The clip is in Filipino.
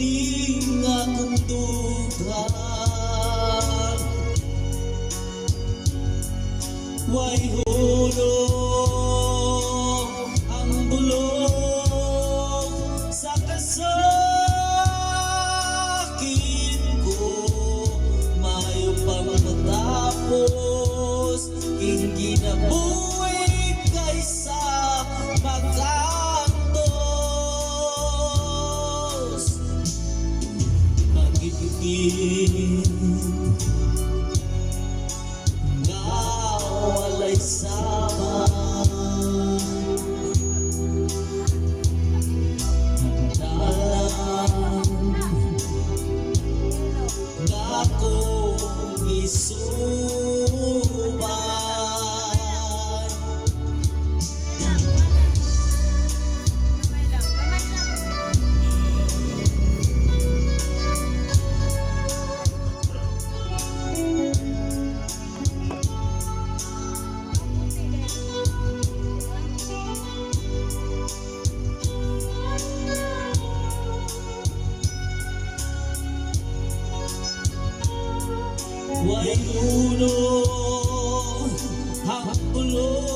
ning akong dugang. Way hulog ang bulog sa kasakit ko. Mayo pang matapos king ginabuhi kaysa magantos. Magibigin nga walay sama, dalang nga kong isuban. Way hulog ang bulog